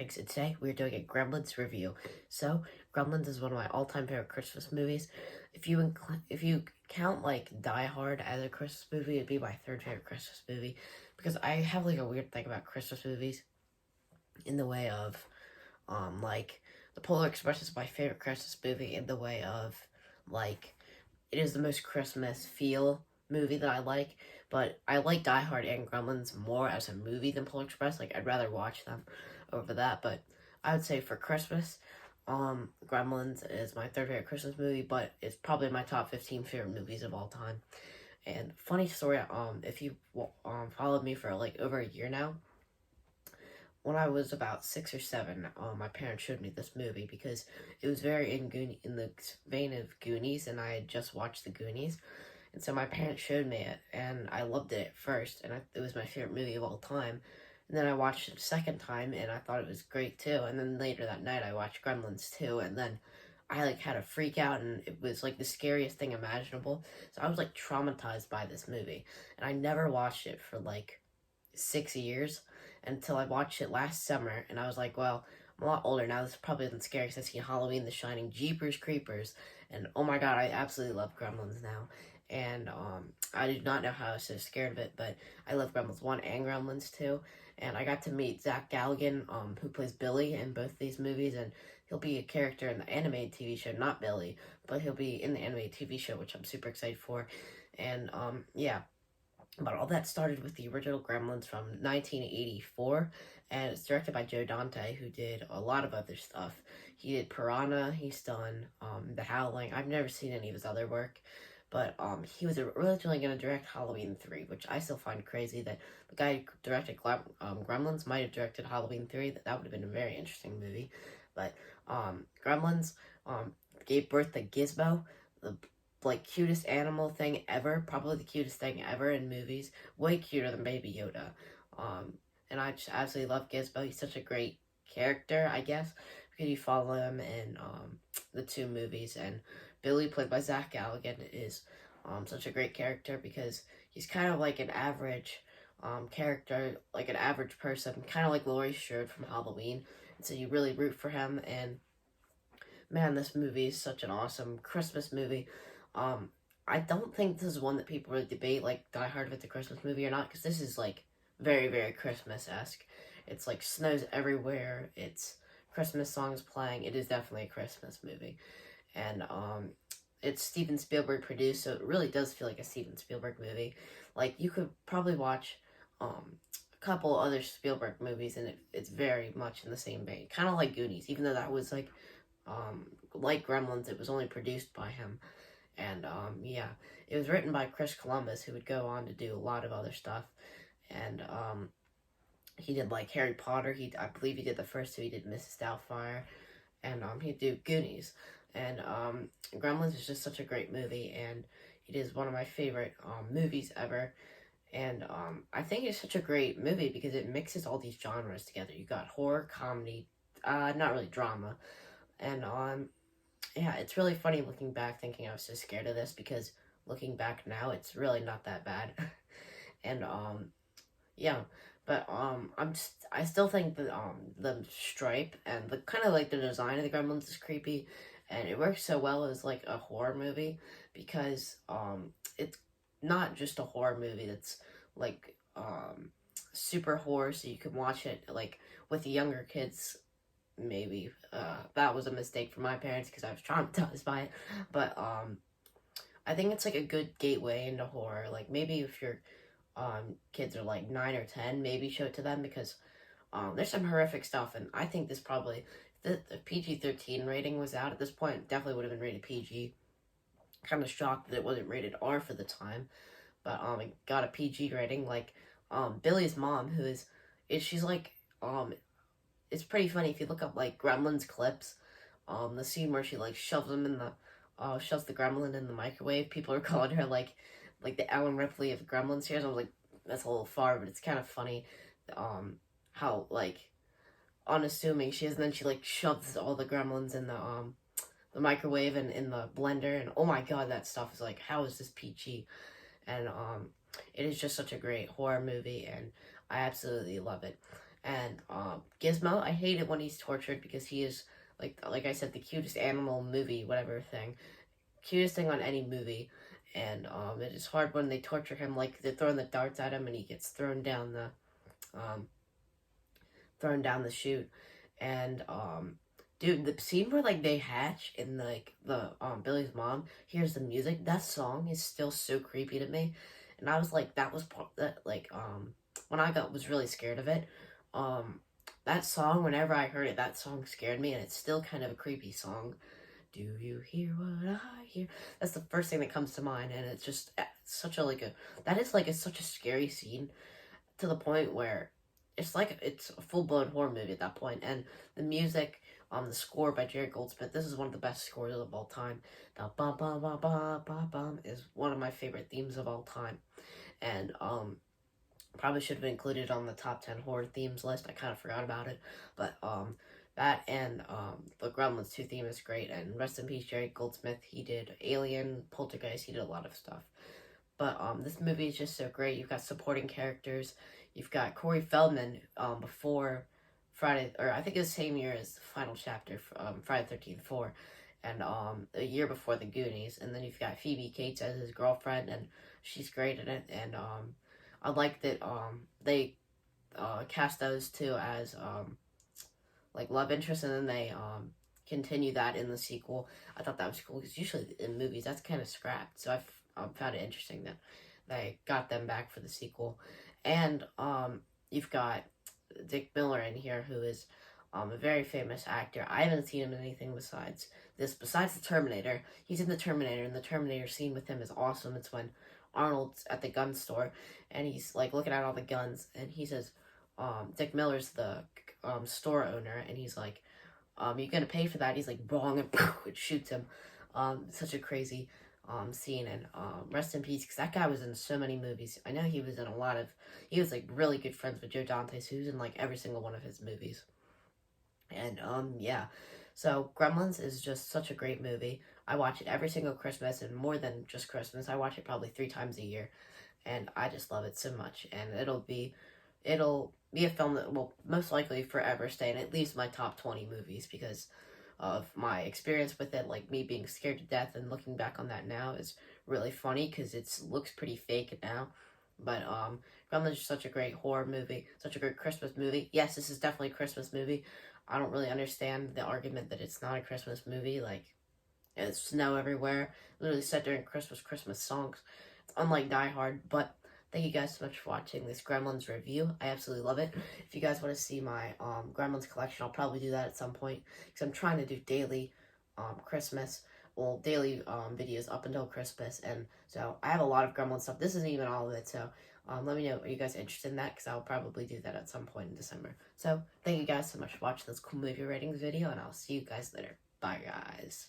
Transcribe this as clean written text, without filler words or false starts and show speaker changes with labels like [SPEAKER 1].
[SPEAKER 1] Ratings, and today we're doing a Gremlins review. So, Gremlins is one of my all-time favorite Christmas movies. If you count like Die Hard as a Christmas movie, it'd be my third favorite Christmas movie because I have like a weird thing about Christmas movies in the way of like The Polar Express is my favorite Christmas movie in the way of like it is the most Christmas feel movie that I like, but I like Die Hard and Gremlins more as a movie than Polar Express. Like, I'd rather watch them over that, but I would say for Christmas, Gremlins is my third favorite Christmas movie, but it's probably my top 15 favorite movies of all time. And funny story, if you followed me for like over a year now, when I was about 6 or 7, my parents showed me this movie because it was very in the vein of Goonies, and I had just watched the Goonies, and so my parents showed me it, and I loved it at first, and it was my favorite movie of all time. And then I watched it a second time, and I thought it was great too. And then later that night, I watched Gremlins too, and then I like had a freak out, and it was like the scariest thing imaginable. So I was like traumatized by this movie, and I never watched it for like 6 years until I watched it last summer, and I was like, well, I'm a lot older now. This probably isn't scary because I've seen Halloween, The Shining, Jeepers Creepers, and oh my god, I absolutely love Gremlins now. And I did not know how I was so scared of it, but I love Gremlins 1 and Gremlins 2. And I got to meet Zach Galligan, who plays Billy in both these movies, and he'll be a character in the animated TV show, not Billy, but he'll be in the animated TV show, which I'm super excited for. And yeah, but all that started with the original Gremlins from 1984, and it's directed by Joe Dante, who did a lot of other stuff. He did Piranha, he's done The Howling. I've never seen any of his other work, but he was originally going to direct Halloween 3, which I still find crazy that the guy who directed Gremlins might have directed Halloween 3. That would have been a very interesting movie. But Gremlins gave birth to Gizmo, the like cutest animal thing ever, probably the cutest thing ever in movies, way cuter than Baby Yoda. And I just absolutely love Gizmo. He's such a great character, I guess, because you follow him in the two movies, and Billy, played by Zach Galligan, is such a great character because he's kind of like an average character, like an average person, kind of like Laurie Strode from Halloween, and so you really root for him. And man, this movie is such an awesome Christmas movie. I don't think this is one that people really debate, like Die Hard with the Christmas movie or not, because this is like very, very Christmas-esque. It's like snows everywhere. It's Christmas songs playing. It is definitely a Christmas movie, and it's Steven Spielberg produced, so it really does feel like a Steven Spielberg movie. Like, you could probably watch a couple other Spielberg movies, and it's very much in the same vein, kind of like Goonies, even though that was like Gremlins, it was only produced by him. And yeah, it was written by Chris Columbus, who would go on to do a lot of other stuff. And he did like Harry Potter. I believe he did the first two. He did Mrs. Doubtfire, and he'd do Goonies. And Gremlins is just such a great movie, and it is one of my favorite movies ever. And I think it's such a great movie because it mixes all these genres together. You got horror, comedy, not really drama, and yeah, it's really funny looking back, thinking I was so scared of this, because looking back now, it's really not that bad. And yeah, but I still think that the stripe and the kind of like the design of the Gremlins is creepy, and it works so well as like a horror movie because it's not just a horror movie that's like super horror, so you can watch it like with the younger kids. Maybe that was a mistake for my parents because I was traumatized by it, but I think it's like a good gateway into horror. Like, maybe if your kids are like 9 or 10, maybe show it to them, because there's some horrific stuff, and I think this probably, the PG-13 rating was out at this point, it definitely would have been rated PG. Kind of shocked that it wasn't rated R for the time, but it got a PG rating. Like, Billy's mom, she's like it's pretty funny if you look up like Gremlins clips. The scene where she like shoves the gremlin in the microwave. People are calling her like the Ellen Ripley of Gremlins here. So I was like, that's a little far, but it's kind of funny. How like unassuming she is, and then she like shoves all the gremlins in the microwave and in the blender, and oh my god, that stuff is like, how is this PG? And it is just such a great horror movie, and I absolutely love it. And Gizmo, I hate it when he's tortured because he is like I said, the cutest animal movie, whatever thing, cutest thing on any movie. And it is hard when they torture him, like they're throwing the darts at him and he gets um, thrown down the chute. And dude, the scene where like they hatch and like the Billy's mom hears the music, that song is still so creepy to me. And I was like, that was that like when I was really scared of it. Um, that song, whenever I heard it, that song scared me, and it's still kind of a creepy song. Do you hear what I hear? That's the first thing that comes to mind, and it's just such a like a that is like such a scary scene to the point where it's a full blown horror movie at that point. And the music, the score by Jerry Goldsmith, this is one of the best scores of all time. The bum bum bum bum bum bum is one of my favorite themes of all time, and probably should have included on the top 10 horror themes list. I kind of forgot about it, but that and the Gremlins 2 theme is great. And rest in peace, Jerry Goldsmith. He did Alien, Poltergeist. He did a lot of stuff. But this movie is just so great. You've got supporting characters. You've got Corey Feldman before Friday, or I think it's the same year as the final chapter, Friday 13th 4, and a year before the Goonies. And then you've got Phoebe Cates as his girlfriend, and she's great in it. And I like that they cast those two as like love interest, and then they continue that in the sequel. I thought that was cool because usually in movies that's kind of scrapped. So I found it interesting that they got them back for the sequel. And you've got Dick Miller in here, who is a very famous actor. I haven't seen him in anything besides this, besides the Terminator. He's in the Terminator, and the Terminator scene with him is awesome. It's when Arnold's at the gun store, and he's like looking at all the guns, and he says, Dick Miller's the store owner, and he's like, you gonna pay for that? He's like, wrong, and it shoots him. Such a crazy scene, and rest in peace, because that guy was in so many movies. I know he was in a lot of, he was like really good friends with Joe Dante, so he was in like every single one of his movies. And yeah, so Gremlins is just such a great movie. I watch it every single Christmas, and more than just Christmas, I watch it probably 3 times a year, and I just love it so much. And it'll be a film that will most likely forever stay in at least my top 20 movies because of my experience with it. Like me being scared to death, and looking back on that now is really funny because it looks pretty fake now. But Gremlins is such a great horror movie, such a great Christmas movie. Yes, this is definitely a Christmas movie. I don't really understand the argument that it's not a Christmas movie. Like, it's snow everywhere, literally set during Christmas songs. It's unlike Die Hard, but thank you guys so much for watching this Gremlins review. I absolutely love it. If you guys want to see my Gremlins collection, I'll probably do that at some point because I'm trying to do daily daily videos up until Christmas, and so I have a lot of Gremlins stuff. This isn't even all of it, so let me know, are you guys interested in that? Because I'll probably do that at some point in December. So thank you guys so much for watching this cool movie ratings video, and I'll see you guys later. Bye, guys.